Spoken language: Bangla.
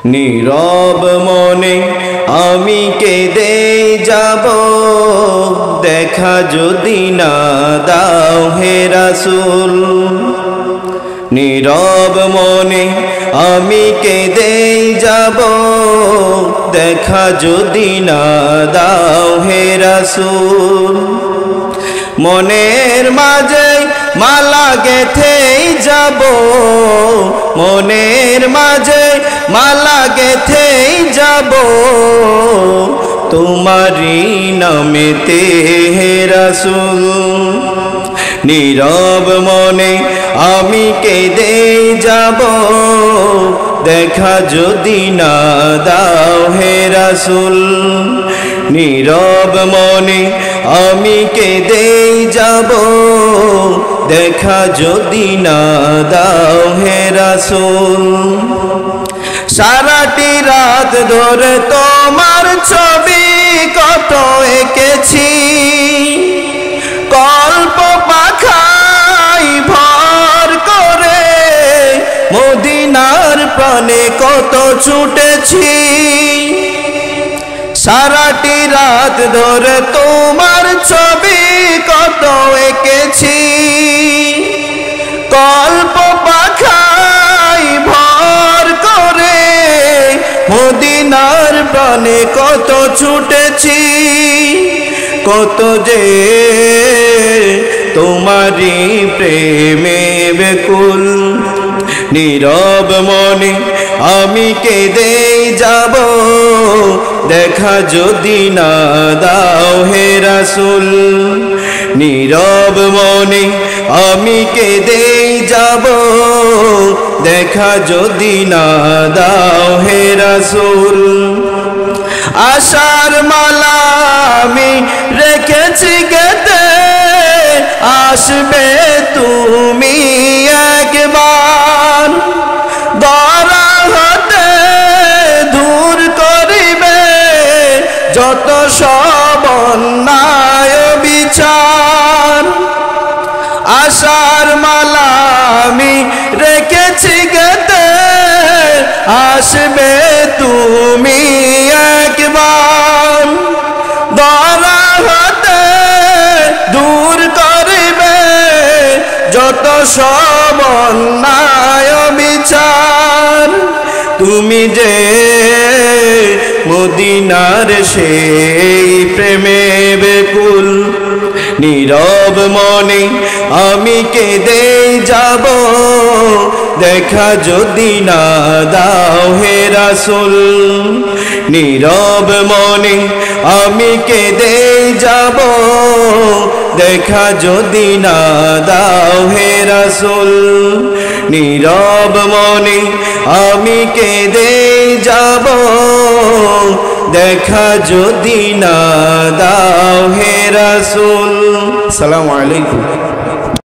নীরব মনে আমি কেঁদে যাব, দেখা যদি না দাও হে রাসূল। নীরব মনে আমি কেঁদে যাব, দেখা যদি না দাও হে রাসূল। মনের মাঝে মালা গেথেই যাব, মনের মাঝে মালা গেথেই যাব, তোমারি নামেতে হে রাসূল। নীরব মনে আমি কেঁদে যাব, দেখা যদি না দাও হে রাসূল। নীরব মনে আমি কেঁদে যাব, দেখা যদি না দাও হে রাসূল। সারাটি রাত ধরে তোমার ছবি কত এঁকেছি, কল্প পাখায় ভর করে মদিনার প্রাণে কত ছুটেছি। সারাটি রাত ধরে তোমার ছবি কত এঁকেছি, কল্প পাখায় ভর করে মদিনার প্রাণে কত ছুটেছি। কত যে তোমারি প্রেমে ব্যাকুল, নীরব মনে আমি কেঁদে যাব, দেখা যদি না দাও হে রাসূল। নীরব মনে আমি কেঁদে যাব, দেখা যদি না দাও হে রাসূল। আশার মালা আমি রেখেছি গেতে, আসবে তুমি একবার, দরা হতে দূর করিবে যত সব অন্যায় বিচার। আশার মালা আমি রেখেছি গেতে, আসবে তুমি একবার, দরা হতে দূর করিবে যত সব অন্যায় বিচার। তুমি যে মদিনার সেই প্রেমে ব্যাকুল, নীরব মনে আমি কেঁদে যাব, দেখা যদি না দাও হে রাসূল। নীরব মনে আমি কেঁদে যাব, দেখা যদি না দাও হে রাসূল। নীরব মনে আমি কেঁদে যাব, দেখা যদি না দাও হে রাসূল। আসসালামু আলাইকুম।